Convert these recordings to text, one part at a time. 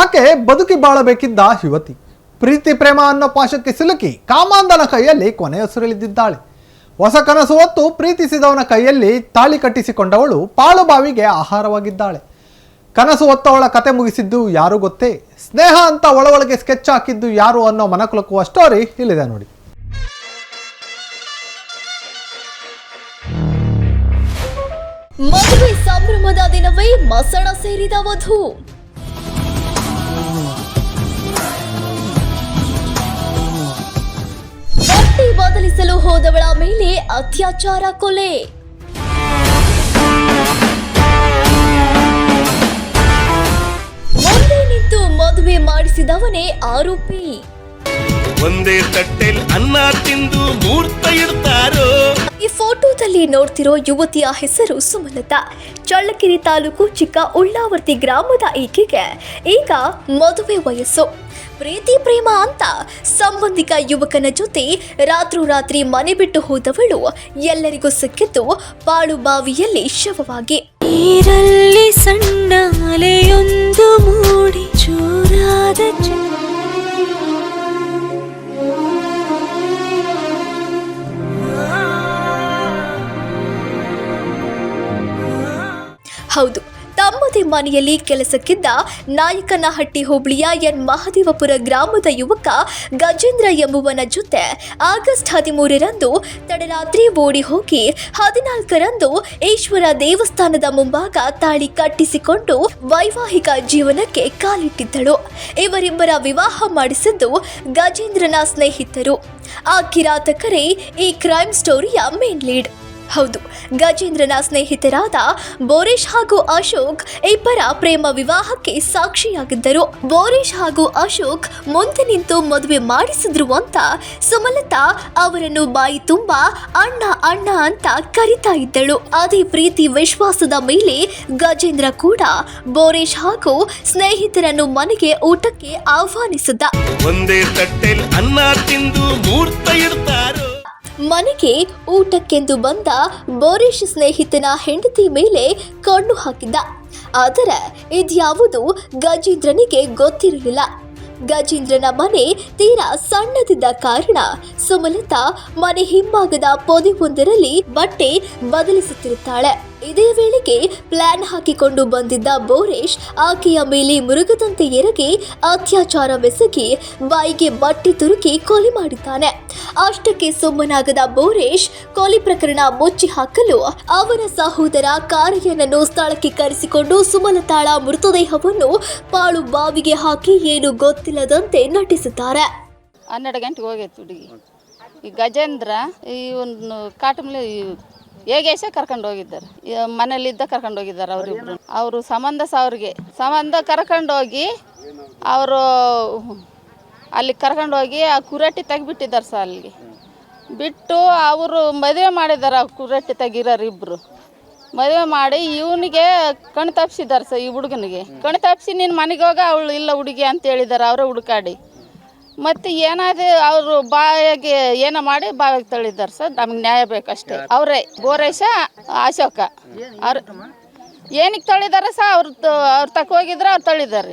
ಆಕೆ ಬದುಕಿ ಬಾಳಬೇಕಿದ್ದ ಯುವತಿ ಪ್ರೀತಿ ಪ್ರೇಮ ಅನ್ನೋ ಪಾಶಕ್ಕೆ ಸಿಲುಕಿ ಕಾಮಾಂಧನ ಕೈಯಲ್ಲಿ ಕೊನೆಯುಸಿರೆಳೆದಿದ್ದಾಳೆ. ಹೊಸ ಕನಸು ಹೊತ್ತು ಪ್ರೀತಿಸಿದವನ ಕೈಯಲ್ಲಿ ತಾಳಿ ಕಟ್ಟಿಸಿಕೊಂಡವಳು ಪಾಳು ಬಾವಿಗೆ ಆಹಾರವಾಗಿದ್ದಾಳೆ. ಕನಸು ಹೊತ್ತವಳ ಕತೆ ಮುಗಿಸಿದ್ದು ಯಾರು ಗೊತ್ತೇ? ಸ್ನೇಹ ಅಂತ ಒಳಗೆ ಸ್ಕೆಚ್ ಹಾಕಿದ್ದು ಯಾರು ಅನ್ನೋ ಮನಕುಲುಕುವ ಸ್ಟೋರಿ ಇಲ್ಲಿದೆ ನೋಡಿ. ಮದುವೆ ಸಂಭ್ರಮದ ದಿನವೇ ಮಸಣ ಸೇರಿದ ವಧು. ಬಟ್ಟೆ ಬದಲಿಸಲು ಹೋದವಳ ಮೇಲೆ ಅತ್ಯಾಚಾರ ಕೊಲೆ. ಮುಂದೆ ನಿಂತು ಮದುವೆ ಮಾಡಿಸಿದವನೇ ಆರೋಪಿ. ಒಂದೇ ತಟ್ಟೆಲ್ ಅನ್ನ ತಿಂದು ಮೂರ್ತ ಇಡ್ತಾರೋ. ಈ ಫೋಟೋದಲ್ಲಿ ನೋಡ್ತಿರೋ ಯುವತಿಯ ಹೆಸರು ಸುಮಲತಾ. ಚಳ್ಳಕೆರೆ ತಾಲೂಕು ಚಿಕ್ಕ ಉಳ್ಳಾವರ್ತಿ ಗ್ರಾಮದ ಈಕೆಗೆ ಈಗ ಮದುವೆ ವಯಸ್ಸು. ಪ್ರೀತಿ ಪ್ರೇಮ ಅಂತ ಸಂಬಂಧಿಕ ಯುವಕನ ಜೊತೆ ರಾತ್ರೋರಾತ್ರಿ ಮನೆ ಬಿಟ್ಟು ಹೋದವಳು ಎಲ್ಲರಿಗೂ ಸಿಕ್ಕಿದ್ದು ಪಾಳು ಬಾವಿಯಲ್ಲಿ ಶವವಾಗಿ. ನೀರಲ್ಲಿ ಸಣ್ಣ ಅಲೆಯೊಂದು ಮೂಡಿ ಜೋರಾದ ಹೌದು, ತಮ್ಮದೇ ಮನೆಯಲ್ಲಿ ಕೆಲಸಕ್ಕಿದ್ದ ನಾಯಕನಹಟ್ಟಿ ಹೋಬಳಿಯ ಎನ್ ಮಹದೇವಪುರ ಗ್ರಾಮದ ಯುವಕ ಗಜೇಂದ್ರ ಎಂಬುವನ ಜೊತೆ ಆಗಸ್ಟ್ 13ರಂದು ತಡರಾತ್ರಿ ಓಡಿ ಹೋಗಿ 14ರಂದು ಈಶ್ವರ ದೇವಸ್ಥಾನದ ಮುಂಭಾಗ ತಾಳಿ ಕಟ್ಟಿಸಿಕೊಂಡು ವೈವಾಹಿಕ ಜೀವನಕ್ಕೆ ಕಾಲಿಟ್ಟಿದ್ದಳು. ಇವರಿಬ್ಬರ ವಿವಾಹ ಮಾಡಿಸಿದ್ದು ಗಜೇಂದ್ರನ ಸ್ನೇಹಿತರು. ಆ ಕಿರಾತಕರೇ ಈ ಕ್ರೈಮ್ ಸ್ಟೋರಿಯ ಮೇನ್ ಲೀಡ್. ಹೌದು, ಗಜೇಂದ್ರನ ಸ್ನೇಹಿತರಾದ ಬೋರೇಶ್ ಹಾಗೂ ಅಶೋಕ್ ಇಬ್ಬರ ಪ್ರೇಮ ವಿವಾಹಕ್ಕೆ ಸಾಕ್ಷಿಯಾಗಿದ್ದರು. ಬೋರೇಶ್ ಹಾಗೂ ಅಶೋಕ್ ಮುಂದೆ ನಿಂತು ಮದುವೆ ಮಾಡಿಸಿದ್ರು ಅಂತ ಸುಮಲತಾ ಅವರನ್ನು ಬಾಯಿ ತುಂಬಾ ಅಣ್ಣ ಅಣ್ಣ ಅಂತ ಕರಿತಾ ಇದ್ದಳು. ಅದೇ ಪ್ರೀತಿ ವಿಶ್ವಾಸದ ಮೇಲೆ ಗಜೇಂದ್ರ ಕೂಡ ಬೋರೇಶ್ ಹಾಗೂ ಸ್ನೇಹಿತರನ್ನು ಮನೆಗೆ ಊಟಕ್ಕೆ ಆಹ್ವಾನಿಸಿದ್ದ. ಒಂದೇ ತಟ್ಟೆಲ್ ಅನ್ನ ತಿಂದು ಮೂರ್ತ ಇಡ್ತಾರೋ. ಮನೆಗೆ ಊಟಕ್ಕೆಂದು ಬಂದ ಬೋರೇಶ್ ಸ್ನೇಹಿತನ ಹೆಂಡತಿ ಮೇಲೆ ಕಣ್ಣು ಹಾಕಿದ್ದ. ಆದರೆ ಇದ್ಯಾವುದು ಗಜೇಂದ್ರನಿಗೆ ಗೊತ್ತಿರಲಿಲ್ಲ. ಗಜೇಂದ್ರನ ಮನೆ ತೀರಾ ಸಣ್ಣದಿದ್ದ ಕಾರಣ ಸುಮಲತಾ ಮನೆ ಹಿಂಭಾಗದ ಪೊದೆಯೊಂದರಲ್ಲಿ ಬಟ್ಟೆ ಬದಲಿಸುತ್ತಿರುತ್ತಾಳೆ. ಇದೇ ವೇಳೆಗೆ ಪ್ಲಾನ್ ಹಾಕಿಕೊಂಡು ಬಂದಿದ್ದ ಬೋರೇಶ್ ಆಕೆಯ ಮೇಲೆ ಮುರುಗದಂತೆ ಎರಗಿ ಅತ್ಯಾಚಾರವೆಸಗಿ ಬಾಯಿಗೆ ಬಟ್ಟೆ ತುರುಕಿ ಕೊಲೆ ಮಾಡಿದ್ದಾನೆ. ಅಷ್ಟಕ್ಕೆ ಸುಮ್ಮನಾಗದ ಬೋರೇಶ್ ಕೊಲೆ ಪ್ರಕರಣ ಮುಚ್ಚಿ ಹಾಕಲು ಅವರ ಸಹೋದರ ಕಾರಯ್ಯನನ್ನು ಸ್ಥಳಕ್ಕೆ ಕರೆಸಿಕೊಂಡು ಸುಮಲತಾಳ ಮೃತದೇಹವನ್ನು ಪಾಳು ಬಾವಿಗೆ ಹಾಕಿ ಏನು ಗೊತ್ತಿಲ್ಲದಂತೆ ನಟಿಸಿದ್ದಾರೆ. 12 ಗಂಟೆಗೆ ಹೋಗೈತೆ ಹುಡುಗಿ. ಈ ಗಜೇಂದ್ರ ಈ ಒಂದು ಕಾಟಮಲೆ ಹೇಗೇಶ ಕರ್ಕೊಂಡು ಹೋಗಿದ್ದಾರೆ. ಮನೇಲಿದ್ದ ಕರ್ಕೊಂಡು ಹೋಗಿದ್ದಾರೆ ಅವರಿಬ್ರು. ಅವರು ಸಂಬಂಧ ಕರ್ಕೊಂಡು ಹೋಗಿ ಅವರು ಅಲ್ಲಿ ಕರ್ಕೊಂಡು ಹೋಗಿ ಆ ಕುರಟ್ಟಿ ತೆಗಿಬಿಟ್ಟಿದ್ದಾರೆ ಸರ್. ಅಲ್ಲಿಗೆ ಬಿಟ್ಟು ಅವರು ಮದುವೆ ಮಾಡಿದ್ದಾರೆ. ಆ ಕುರಟ್ಟಿ ತೆಗಿರೋರು ಇಬ್ಬರು ಮದುವೆ ಮಾಡಿ ಇವನಿಗೆ ಕಣ್ ತಪ್ಪಿಸಿದ್ದಾರೆ ಸರ್. ಈ ಹುಡುಗನಿಗೆ ಕಣ್ ತಪ್ಪಿಸಿ ನೀನು ಮನೆಗೆ ಹೋಗ, ಅವಳು ಇಲ್ಲ ಹುಡುಗಿ ಅಂತ ಹೇಳಿದ್ದಾರೆ. ಅವರೇ ಹುಡುಕಾಡಿ ಮತ್ತು ಏನಾದರೂ ಅವರು ಬಾಯಿಗೆ ಏನೋ ಮಾಡಿ ಬಾವಿಗೆ ತಳ್ಳಿದ್ದಾರೆ ಸರ್. ನಮಗೆ ನ್ಯಾಯ ಬೇಕಷ್ಟೇ. ಅವರೇ ಬೋರೇಶ ಅಶೋಕ ಅವ್ರು ಏನಕ್ಕೆ ತಳ್ಳಿದ್ದಾರೆ ಸರ್? ಅವ್ರು ತಕ್ಕ ಹೋಗಿದ್ರೆ ಅವ್ರು ತಳ್ಳಿದ್ದಾರೆ.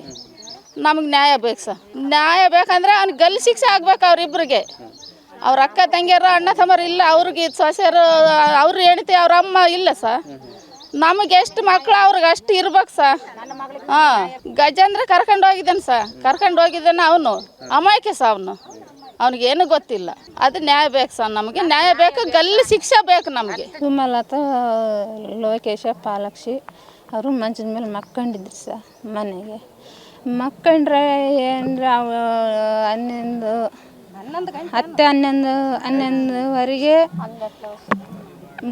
ನಮಗೆ ನ್ಯಾಯ ಬೇಕು ಸರ್. ನ್ಯಾಯ ಬೇಕಂದ್ರೆ ಅವ್ನಿಗೆ ಗಲ್ಲು ಶಿಕ್ಷೆ ಆಗ್ಬೇಕು ಅವರಿಬ್ಬರಿಗೆ. ಅವ್ರ ಅಕ್ಕ ತಂಗಿಯರು ಅಣ್ಣ ತಮ್ಮರು ಇಲ್ಲ, ಅವ್ರಿಗೆ ಸೊಸೆಯರು ಅವ್ರು ಹೆಣ್ತಿ ಅವ್ರ ಅಮ್ಮ ಇಲ್ಲ ಸರ್. ನಮಗೆ ಎಷ್ಟು ಮಕ್ಕಳು ಅವ್ರಿಗೆ ಅಷ್ಟು ಇರ್ಬೇಕು ಸರ್. ಹಾಂ, ಗಜೇಂದ್ರ ಕರ್ಕೊಂಡು ಹೋಗಿದ್ದಾನೆ ಸರ್. ಕರ್ಕೊಂಡು ಹೋಗಿದ್ದಾನೆ ಅವನು ಅಮಾಯಕ ಸರ್. ಅವನಿಗೇನು ಗೊತ್ತಿಲ್ಲ. ಅದು ನ್ಯಾಯ ಬೇಕು ಸರ್. ನಮಗೆ ನ್ಯಾಯ ಬೇಕು, ಗಲ್ಲು ಶಿಕ್ಷೆ ಬೇಕು ನಮಗೆ. ಸುಮಲತಾ ಲೋಕೇಶ ಪಾಲಾಕ್ಷಿ ಅವರು ಮಂಚದ ಮೇಲೆ ಮಕ್ಕೊಂಡಿದ್ರು ಸರ್. ಮನೆಗೆ ಮಕ್ಕೊಂಡ್ರೆ ಏನರ 11:11ವರೆಗೆ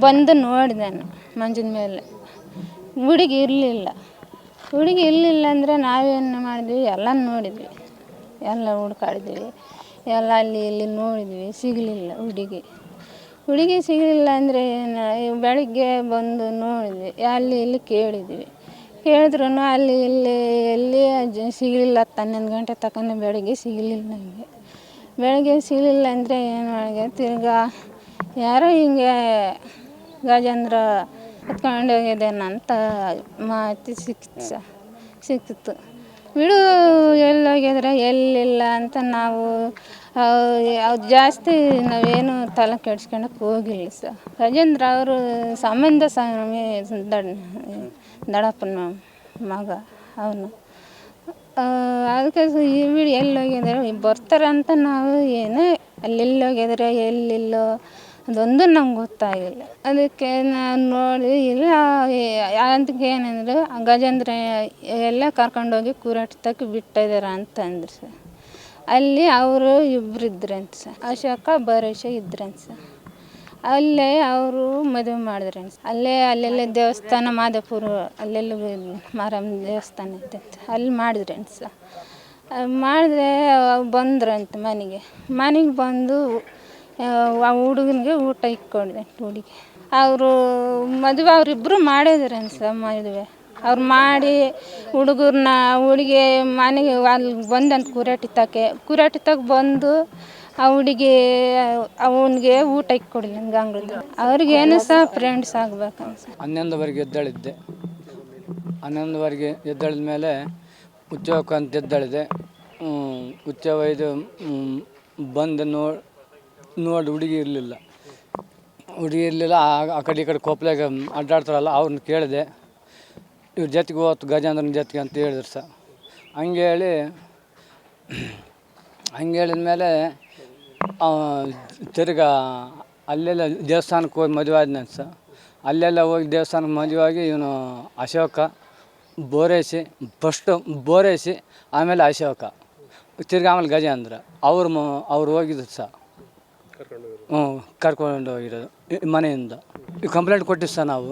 ಬಂದು ನೋಡಿದೆನು ಮಂಚದ ಮೇಲೆ. ಹುಡುಗಿ ಇರಲಿಲ್ಲ ಅಂದರೆ ನಾವೇನು ಮಾಡಿದ್ವಿ, ಎಲ್ಲ ನೋಡಿದ್ವಿ, ಎಲ್ಲ ಹುಡ್ಕಾಡಿದ್ವಿ, ಎಲ್ಲ ಅಲ್ಲಿ ಇಲ್ಲಿ ನೋಡಿದ್ವಿ. ಸಿಗಲಿಲ್ಲ ಹುಡುಗಿ ಸಿಗಲಿಲ್ಲ ಅಂದರೆ ಏನು, ಬೆಳಿಗ್ಗೆ ಬಂದು ನೋಡಿದ್ವಿ, ಅಲ್ಲಿ ಇಲ್ಲಿ ಕೇಳಿದ್ರು ಅಲ್ಲಿ ಇಲ್ಲಿ ಎಲ್ಲಿ ಸಿಗಲಿಲ್ಲ. 11 ಗಂಟೆ ತಗೊಂಡು ಬೆಳಿಗ್ಗೆ ಸಿಗಲಿಲ್ಲ ನಮಗೆ. ಬೆಳಗ್ಗೆ ಸಿಗಲಿಲ್ಲ ಅಂದರೆ ಏನು ಮಾಡಿ ತಿರ್ಗಾ ಯಾರೋ ಹಿಂಗೆ ಗಜೇಂದ್ರ ಹೊತ್ಕೊಂಡು ಹೋಗಿದ್ದೇನಂತ ಮಾಹಿತಿ ಸಿಕ್ಕಿತ್ತು. ಬಿಡು ಹೋಗಿದ್ರೆ ಎಲ್ಲಿಲ್ಲ ಅಂತ ನಾವು ಅದು ಜಾಸ್ತಿ ನಾವೇನು ತಲೆ ಕೆಡ್ಸ್ಕೊಳಕ್ಕೆ ಹೋಗಿಲ್ಲ ಸರ್. ಗಜೇಂದ್ರ ಅವರು ಸಂಬಂಧ ದಡಪ್ಪನ ಮಗ ಅವನು. ಅದಕ್ಕೆ ಈ ಎಲ್ಲಿ ಹೋಗಿದ್ರೆ ಬರ್ತಾರಂತ ನಾವು ಏನು ಅಲ್ಲೆಲ್ಲಿ ಹೋಗಿದ್ರೆ ಎಲ್ಲಿಲ್ಲೋ ಅದೊಂದು ನಮ್ಗೆ ಗೊತ್ತಾಗಿಲ್ಲ. ಅದಕ್ಕೆ ನಾನು ನೋಡಿ ಇಲ್ಲ ಅದಕ್ಕೆ ಏನಂದ್ರೆ ಗಜೇಂದ್ರ ಎಲ್ಲ ಕರ್ಕೊಂಡೋಗಿ ಕೂರಾಟ ತಕ್ಕ ಬಿಟ್ಟಿದ್ದಾರೆ ಅಂತಂದ್ರು ಸರ್. ಅಲ್ಲಿ ಅವರು ಇಬ್ಬರು ಇದ್ರಂತ ಸರ್, ಅಶೋಕ ಭರೇಶ ಇದ್ರಂತ ಸರ್. ಅಲ್ಲೇ ಅವರು ಮದುವೆ ಮಾಡಿದ್ರಂತ. ಅಲ್ಲೆಲ್ಲ ದೇವಸ್ಥಾನ ಮಾದೇಪುರ ಅಲ್ಲೆಲ್ಲ ಮಾರಮ್ಮ ದೇವಸ್ಥಾನ ಇತ್ತಂತ ಅಲ್ಲಿ ಮಾಡಿದ್ರಂತ ಸರ್. ಮಾಡಿದ್ರೆ ಬಂದ್ರಂತ ಮನೆಗೆ ಬಂದು ಆ ಹುಡುಗನಿಗೆ ಊಟ ಇಕ್ಕೊಂಡಿದೆ ಹುಡುಗಿ. ಅವರು ಮದುವೆ ಅವರಿಬ್ಬರು ಮಾಡಿದ್ರಂತ ಸರ್. ಮದುವೆ ಅವ್ರು ಮಾಡಿ ಹುಡುಗಿ ಮನೆಗೆ ಅಲ್ಲಿ ಬಂದಂತ ಕೂರಾಟಿ ತಕ್ಕ ಬಂದು ಆ ಹುಡುಗಿ ಅವನಿಗೆ ಊಟ ಇಕ್ಕೊಡಿಲ್ಲ ಗಂಗ್ಳದ್ದು. ಅವ್ರಿಗೇನು ಸಹ ಫ್ರೆಂಡ್ಸ್ ಆಗ್ಬೇಕಂತ. 11ವರೆಗೆ ಎದ್ದೇಳಿದ್ದೆ. 11ವರೆಗೆ ಎದ್ದೇಳಿದ ಮೇಲೆ ಉಚ್ಚವಕ್ಕೆ ಅಂತ ಎದ್ದೇಳಿದೆ. ಉಚ್ಚ ಒಯ್ದು ಬಂದು ನೋಡಿ ಹುಡುಗಿ ಇರಲಿಲ್ಲ. ಆ ಕಡೆ ಈ ಕಡೆ ಕೊಪ್ಪಳಾಗ ಅಡ್ಡಾಡ್ತಾರಲ್ಲ ಅವ್ರನ್ನ ಕೇಳಿದೆ. ಇವ್ರ ಜೊತೆಗೆ ಹೋಗ್ತು ಗಜೇಂದ್ರನ ಜೊತೆಗೆ ಅಂತ ಹೇಳಿದ್ರು ಸರ್. ಹಂಗೆ ಹೇಳಿದ ಮೇಲೆ ತಿರ್ಗಾ ಅಲ್ಲೆಲ್ಲ ದೇವಸ್ಥಾನಕ್ಕೆ ಹೋಗಿ ಮದುವೆ ಆದ್ನಂತ ಸರ್. ಅಲ್ಲೆಲ್ಲ ಹೋಗಿ ದೇವಸ್ಥಾನಕ್ಕೆ ಮದುವೆ ಆಗಿ ಇವನು ಅಶೋಕ ಬೋರೇಸಿ ಆಮೇಲೆ ಅಶೋಕ ತಿರ್ಗಿ ಆಮೇಲೆ ಗಜೇಂದ್ರ ಅವ್ರು ಹೋಗಿದ್ರು ಸರ್. ಕರ್ಕೊಂಡು ಹೋಗಿರೋದು ಮನೆಯಿಂದ. ಕಂಪ್ಲೇಂಟ್ ಕೊಟ್ಟಿದ್ದು ಸರ್ ನಾವು.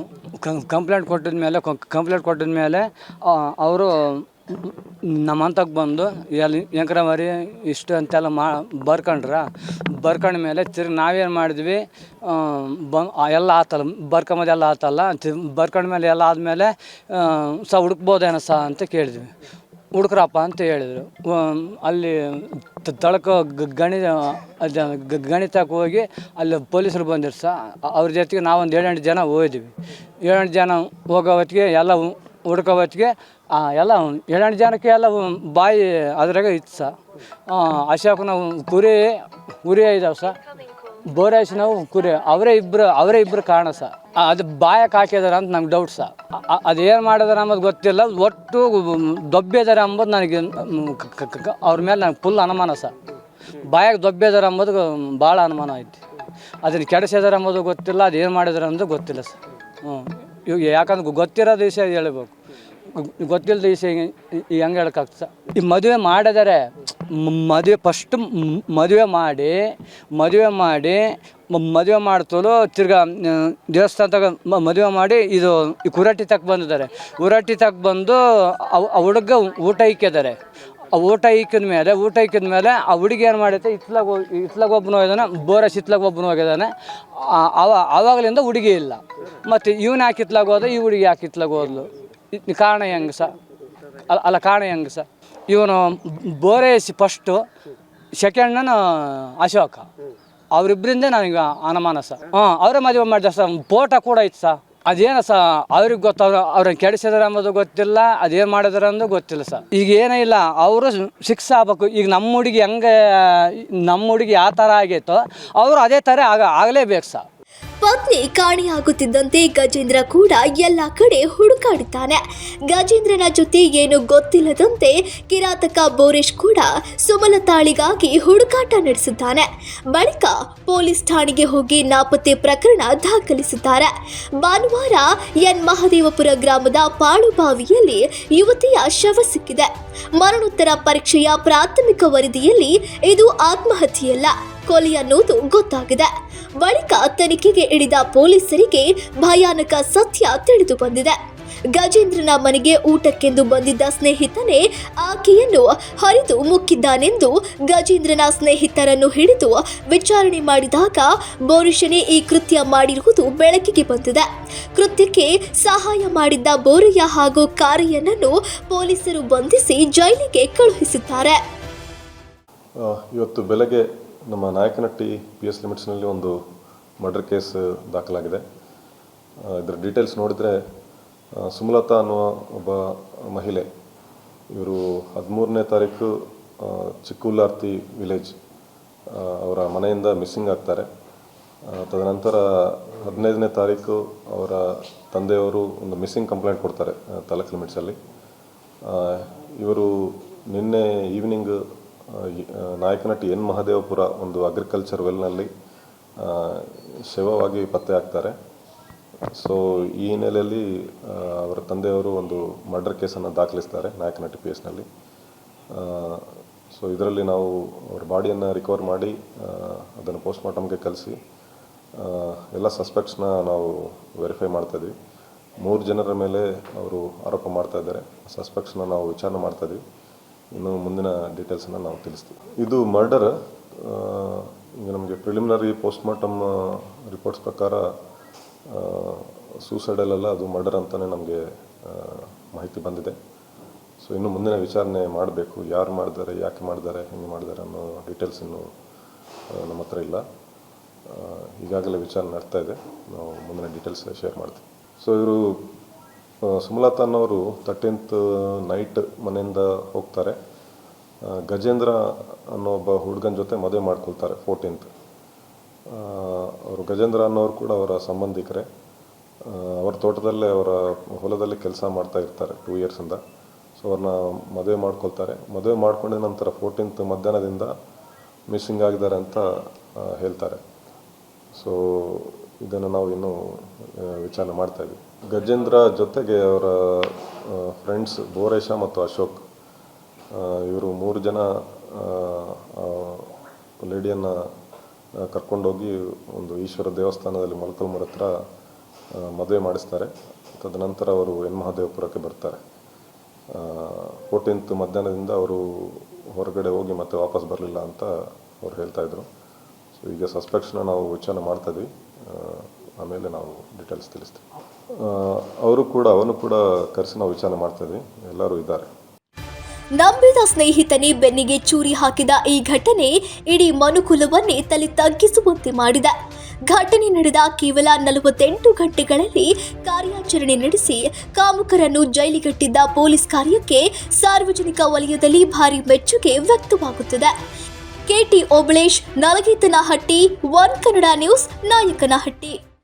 ಕಂಪ್ಲೇಂಟ್ ಕೊಟ್ಟಿದ ಮೇಲೆ ಅವರು ನಮ್ಮಂತಕ್ಕೆ ಬಂದು ಎಲ್ಲಿ ಎಂಕ್ರಮರಿ ಇಷ್ಟು ಅಂತೆಲ್ಲ ಬರ್ಕೊಂಡ ಮೇಲೆ ತಿರ್ಗಿ ನಾವೇನು ಮಾಡಿದ್ವಿ, ಎಲ್ಲ ಆತಲ್ಲ ಬರ್ಕೊಂಬದೆಲ್ಲ ಆತಲ್ಲ ಬರ್ಕೊಂಡ್ಮೇಲೆ ಎಲ್ಲ ಆದಮೇಲೆ ಹುಡುಕ್ಬೋದೇನೋ ಅಂತ ಕೇಳಿದ್ವಿ. ಹುಡುಕ್ರಪ್ಪ ಅಂತ ಹೇಳಿದರು. ಅಲ್ಲಿ ತಳಕ ಗಣಿತಕ್ಕೆ ಹೋಗಿ ಅಲ್ಲಿ ಪೊಲೀಸರು ಬಂದಿರು ಸಹ. ಅವ್ರ ಜೊತೆಗೆ ನಾವೊಂದು 7-8 ಜನ ಹೋಗಿದ್ವಿ. 7-8 ಜನ ಹೋಗೋ ಹೊತ್ತಿಗೆ ಎಲ್ಲ ಹುಡ್ಕೋ ಹೊತ್ತಿಗೆ ಎಲ್ಲ 7-8 ಜನಕ್ಕೆ ಎಲ್ಲ ಬಾಯಿ ಅದ್ರಾಗ ಇತ್ತು ಸಹ. ಅಶೋಕ್ ನಾವು ಕುರಿ ಇದ್ದಾವೆ ಸಹ, ಬೋರೇಶ್ ನಾವು ಕುರಿ ಅವರೇ ಇಬ್ಬರು ಕಾರಣ ಸಹ. ಅದು ಬಾಯಕ್ಕೆ ಹಾಕಿದಾರೆ ಅಂತ ನಮ್ಗೆ ಡೌಟ್ ಸಹ. ಅದೇನು ಮಾಡಿದಾರೆ ಅಂಬೋದು ಗೊತ್ತಿಲ್ಲ. ಒಟ್ಟು ದೊಬ್ಬಿದ್ದಾರೆ ಅಂಬೋದು ನನಗೆ ಅವ್ರ ಮೇಲೆ ನನಗೆ ಫುಲ್ ಅನುಮಾನ ಸಹ. ಬಾಯಾಗೆ ದೊಬ್ಬಿದ್ದಾರೆ ಅಂಬೋದು ಭಾಳ ಅನುಮಾನ ಐತಿ. ಅದನ್ನು ಕೆಡಿಸಿದಾರೆ ಅಂಬೋದು ಗೊತ್ತಿಲ್ಲ, ಅದೇನು ಮಾಡಿದಾರೆ ಅನ್ನೋದು ಗೊತ್ತಿಲ್ಲ ಸರ್. ಇವಾಗ ಯಾಕಂದ್ರೆ ಗೊತ್ತಿರೋದು ವಿಷಯ ಹೇಳ್ಬೇಕು, ಗೊತ್ತಿಲ್ಲದ ವಿಷಯ ಹೆಂಗೆ ಹೇಳೋಕ್ಕಾಗ್ತದೆ ಸರ್. ಈ ಮದುವೆ ಮಾಡಿದ್ದಾರೆ, ಫಸ್ಟ್ ಮದುವೆ ಮಾಡ್ತಲೂ ತಿರ್ಗಾ ದೇವಸ್ಥಾನದಾಗ ಮದುವೆ ಮಾಡಿ ಇದು ಕುರಾಟಿ ತಕ್ಕ ಬಂದಿದ್ದಾರೆ. ಕುರಾಟಿ ತಕ್ಕ ಬಂದು ಆ ಹುಡುಗ ಊಟ ಇಕ್ಕಿದ್ದಾರೆ. ಆ ಊಟ ಇಕ್ಕಿದ ಮೇಲೆ ಆ ಹುಡುಗಿ ಏನು ಮಾಡೈತೆ, ಇತ್ಲಾಗ ಒಬ್ಬನು ಹೋಗಿದ್ದಾನೆ, ಬೋರಸ್ ಇತ್ಲಾಗ ಒಬ್ಬನು ಹೋಗಿದ್ದಾನೆ. ಆವಾಗಲಿಂದ ಹುಡುಗಿ ಇಲ್ಲ. ಮತ್ತು ಇವನು ಯಾಕೆ ಇತ್ಲಾಗ ಹೋದ, ಈ ಹುಡುಗಿ ಯಾಕೆ ಇತ್ಲಾಗ ಹೋದ್ಲು, ಕಾರಣ ಹೆಂಗೆ ಸರ್? ಕಾರಣ ಹೆಂಗೆ ಸರ್? ಇವನು ಬೋರೇಸಿ ಫಸ್ಟು, ಸೆಕೆಂಡ್ನ ಅಶೋಕ, ಅವರಿಬ್ಬರಿಂದ ನನಗೆ ಅನುಮಾನ ಸರ್. ಅವರೇ ಮದುವೆ ಮಾಡಿದ ಸರ್. ಫೋಟೋ ಕೂಡ ಇತ್ತು ಸರ್. ಅದೇನು ಸಹ ಅವ್ರಿಗೆ ಗೊತ್ತಾಗ ಅವ್ರನ್ನ ಕೆಡಿಸಿದಾರೆ ಅನ್ನೋದು ಗೊತ್ತಿಲ್ಲ, ಅದೇನು ಮಾಡಿದಾರೆ ಅನ್ನೋದು ಗೊತ್ತಿಲ್ಲ ಸರ್. ಈಗ ಏನೂ ಇಲ್ಲ, ಅವರು ಶಿಕ್ಷೆ ಆಗ್ಬೇಕು. ಈಗ ನಮ್ಮ ಹುಡುಗಿ ಯಾವ ಥರ ಆಗೈತೋ ಅವರು ಅದೇ ಥರ ಆಗಲೇಬೇಕು ಸರ್. ಪತ್ನಿ ಕಾಣೆಯಾಗುತ್ತಿದ್ದಂತೆ ಗಜೇಂದ್ರ ಕೂಡ ಎಲ್ಲ ಕಡೆ ಹುಡುಕಾಡುತ್ತಾನೆ. ಗಜೇಂದ್ರನ ಜೊತೆ ಏನು ಗೊತ್ತಿಲ್ಲದಂತೆ ಕಿರಾತಕ ಬೋರೇಶ್ ಕೂಡ ಸುಮಲತಾಳಿಗಾಗಿ ಹುಡುಕಾಟ ನಡೆಸಿದ್ದಾನೆ. ಬಳಿಕ ಪೊಲೀಸ್ ಠಾಣೆಗೆ ಹೋಗಿ ನಾಪತ್ತೆ ಪ್ರಕರಣ ದಾಖಲಿಸಿದ್ದಾರೆ. ಭಾನುವಾರ ಎನ್ ಮಹದೇವಪುರ ಗ್ರಾಮದ ಪಾಳುಬಾವಿಯಲ್ಲಿ ಯುವತಿಯ ಶವ ಸಿಕ್ಕಿದೆ. ಮರಣೋತ್ತರ ಪರೀಕ್ಷೆಯ ಪ್ರಾಥಮಿಕ ವರದಿಯಲ್ಲಿ ಇದು ಆತ್ಮಹತ್ಯೆಯಲ್ಲ, ಕೊಲೆ ಅನ್ನೋದು ಗೊತ್ತಾಗಿದೆ. ಬಳಿಕ ತನಿಖೆಗೆ ಇಳಿದ ಪೊಲೀಸರಿಗೆ ಭಯಾನಕ ಸತ್ಯ ತಿಳಿದು ಬಂದಿದೆ. ಗಜೇಂದ್ರನ ಮನೆಗೆ ಊಟಕ್ಕೆಂದು ಬಂದಿದ್ದ ಸ್ನೇಹಿತನೇ ಆಕೆಯನ್ನು ಹರಿದು ಮುಕ್ಕಿದ್ದಾನೆಂದು ಗಜೇಂದ್ರನ ಸ್ನೇಹಿತರನ್ನು ಹಿಡಿದು ವಿಚಾರಣೆ ಮಾಡಿದಾಗ ಬೋರೇಶನೇ ಈ ಕೃತ್ಯ ಮಾಡಿರುವುದು ಬೆಳಕಿಗೆ ಬಂದಿದೆ. ಕೃತ್ಯಕ್ಕೆ ಸಹಾಯ ಮಾಡಿದ್ದ ಬೋರಯ್ಯ ಹಾಗೂ ಕಾರಯ್ಯನನ್ನು ಪೊಲೀಸರು ಬಂಧಿಸಿ ಜೈಲಿಗೆ ಕಳುಹಿಸಿದ್ದಾರೆ. ಇವತ್ತು ಬೆಳಗ್ಗೆ ನಮ್ಮ ನಾಯಕನಹಟ್ಟಿ PS ಲಿಮಿಟ್ಸ್ನಲ್ಲಿ ಒಂದು ಮರ್ಡರ್ ಕೇಸ್ ದಾಖಲಾಗಿದೆ. ಇದರ ಡೀಟೇಲ್ಸ್ ನೋಡಿದರೆ ಸುಮಲತಾ ಅನ್ನುವ ಒಬ್ಬ ಮಹಿಳೆ ಇವರು 13ನೇ ತಾರೀಕು ಚಿಕ್ಕುಲ್ಲಾರ್ತಿ ವಿಲೇಜ್ ಅವರ ಮನೆಯಿಂದ ಮಿಸ್ಸಿಂಗ್ ಆಗ್ತಾರೆ. ತದನಂತರ 15ನೇ ತಾರೀಕು ಅವರ ತಂದೆಯವರು ಒಂದು ಮಿಸ್ಸಿಂಗ್ ಕಂಪ್ಲೇಂಟ್ ಕೊಡ್ತಾರೆ ತಾಲೂಕು ಲಿಮಿಟ್ಸಲ್ಲಿ. ಇವರು ನಿನ್ನೆ ಈವ್ನಿಂಗ್ ನಾಯಕನಹಟ್ಟಿ ಎನ್ ಮಹದೇವಪುರ ಒಂದು ಅಗ್ರಿಕಲ್ಚರ್ ವೆಲ್ನಲ್ಲಿ ಶವವಾಗಿ ಪತ್ತೆ ಆಗ್ತಾರೆ. ಸೊ ಈ ಹಿನ್ನೆಲೆಯಲ್ಲಿ ಅವರ ತಂದೆಯವರು ಒಂದು ಮರ್ಡರ್ ಕೇಸನ್ನು ದಾಖಲಿಸ್ತಾರೆ ನಾಯಕನಹಟ್ಟಿ PS ನಲ್ಲಿ. ಸೊ ಇದರಲ್ಲಿ ನಾವು ಅವ್ರ ಬಾಡಿಯನ್ನು ರಿಕವರ್ ಮಾಡಿ ಅದನ್ನು ಪೋಸ್ಟ್ಮಾರ್ಟಮ್ಗೆ ಕಳಿಸಿ ಎಲ್ಲ ಸಸ್ಪೆಕ್ಟ್ಸ್ನ ನಾವು ವೆರಿಫೈ ಮಾಡ್ತಾಯಿದ್ವಿ. 3 ಜನರ ಮೇಲೆ ಅವರು ಆರೋಪ ಮಾಡ್ತಾ ಇದ್ದಾರೆ. ಸಸ್ಪೆಕ್ಟ್ಸ್ನ ನಾವು ವಿಚಾರಣೆ ಮಾಡ್ತಾಯಿದ್ವಿ. ಇನ್ನು ಮುಂದಿನ ಡೀಟೇಲ್ಸನ್ನು ನಾವು ತಿಳಿಸ್ತೀವಿ. ಇದು ಮರ್ಡರ್. ಈಗ ನಮಗೆ ಪ್ರಿಲಿಮಿನರಿ ಪೋಸ್ಟ್ಮಾರ್ಟಮ್ ರಿಪೋರ್ಟ್ಸ್ ಪ್ರಕಾರ ಸೂಸೈಡಲ್ಲ, ಅದು ಮರ್ಡರ್ ಅಂತಲೇ ನಮಗೆ ಮಾಹಿತಿ ಬಂದಿದೆ. ಸೊ ಇನ್ನು ಮುಂದಿನ ವಿಚಾರಣೆ ಮಾಡಬೇಕು. ಯಾರು ಮಾಡಿದ್ದಾರೆ, ಯಾಕೆ ಮಾಡಿದ್ದಾರೆ, ಹೆಂಗೆ ಮಾಡಿದ್ದಾರೆ ಅನ್ನೋ ಡೀಟೇಲ್ಸ್ ಇನ್ನೂ ನಮ್ಮ ಹತ್ರ ಇಲ್ಲ. ಈಗಾಗಲೇ ವಿಚಾರಣೆ ನಡ್ತಾ ಇದೆ. ನಾವು ಮುಂದಿನ ಡೀಟೇಲ್ಸ್ ಶೇರ್ ಮಾಡ್ತೀವಿ. ಸೊ ಇವರು ಸುಮಲತಾ ಅನ್ನೋರು 13th ನೈಟ್ ಮನೆಯಿಂದ ಹೋಗ್ತಾರೆ. ಗಜೇಂದ್ರ ಅನ್ನೋ ಒಬ್ಬ ಹುಡುಗನ ಜೊತೆ ಮದುವೆ ಮಾಡ್ಕೊಳ್ತಾರೆ 14th. ಅವರು ಗಜೇಂದ್ರ ಅನ್ನೋರು ಕೂಡ ಅವರ ಸಂಬಂಧಿಕರೇ. ಅವರ ತೋಟದಲ್ಲೇ ಅವರ ಹೊಲದಲ್ಲಿ ಕೆಲಸ ಮಾಡ್ತಾ ಇರ್ತಾರೆ 2 ಇಯರ್ಸಿಂದ. ಸೊ ಅವ್ರನ್ನ ಮದುವೆ ಮಾಡ್ಕೊಳ್ತಾರೆ. ಮದುವೆ ಮಾಡ್ಕೊಂಡಿದ ನಂತರ 14th ಮಧ್ಯಾಹ್ನದಿಂದ ಮಿಸ್ಸಿಂಗ್ ಆಗಿದ್ದಾರೆ ಅಂತ ಹೇಳ್ತಾರೆ. ಸೊ ಇದನ್ನು ನಾವು ಇನ್ನೂ ವಿಚಾರಣೆ ಮಾಡ್ತಾಯಿದ್ವಿ. ಗಜೇಂದ್ರ ಜೊತೆಗೆ ಅವರ ಫ್ರೆಂಡ್ಸ್ ಬೋರೇಶ ಮತ್ತು ಅಶೋಕ್, ಇವರು 3 ಜನ ಲೇಡಿಯನ್ನು ಕರ್ಕೊಂಡೋಗಿ ಒಂದು ಈಶ್ವರ ದೇವಸ್ಥಾನದಲ್ಲಿ ಮೊಳಕಲ್ಮೂರು ಹತ್ರ ಮದುವೆ ಮಾಡಿಸ್ತಾರೆ. ತದನಂತರ ಅವರು ಎನ್ ಮಹದೇವಪುರಕ್ಕೆ ಬರ್ತಾರೆ. 14th ಮಧ್ಯಾಹ್ನದಿಂದ ಅವರು ಹೊರಗಡೆ ಹೋಗಿ ಮತ್ತೆ ವಾಪಸ್ ಬರಲಿಲ್ಲ ಅಂತ ಅವ್ರು ಹೇಳ್ತಾಯಿದ್ರು. ಸೊ ಈಗ ಸಸ್ಪೆಕ್ಟ್ಸ್ನ ನಾವು ವಿಚಾರಣೆ ಮಾಡ್ತಾಯಿದ್ವಿ. ಆಮೇಲೆ ನಾವು ಡೀಟೇಲ್ಸ್ ತಿಳಿಸ್ತೀವಿ. ಅವನು ಕೂಡ ಕರೆಸಿ ನಾವು ವಿಚಾರಣೆ ಮಾಡ್ತಾಯಿದ್ವಿ. ಎಲ್ಲರೂ ಇದ್ದಾರೆ. ನಂಬಿದ ಸ್ನೇಹಿತನೇ ಬೆನ್ನಿಗೆ ಚೂರಿ ಹಾಕಿದ ಈ ಘಟನೆ ಇಡೀ ಮನುಕುಲವನ್ನೇ ತಲೆ ತಗ್ಗಿಸುವಂತೆ ಮಾಡಿದೆ. ಘಟನೆ ನಡೆದ ಕೇವಲ 48 ಗಂಟೆಗಳಲ್ಲಿ ಕಾರ್ಯಾಚರಣೆ ನಡೆಸಿ ಕಾಮುಕರನ್ನು ಜೈಲಿಗಟ್ಟಿದ್ದ ಪೊಲೀಸ್ ಕಾರ್ಯಕ್ಕೆ ಸಾರ್ವಜನಿಕ ವಲಯದಲ್ಲಿ ಭಾರಿ ಮೆಚ್ಚುಗೆ ವ್ಯಕ್ತವಾಗುತ್ತಿದೆ. KT Obalesh, Nalagetanahatti, 1 Kannada news, Nayakanahatti.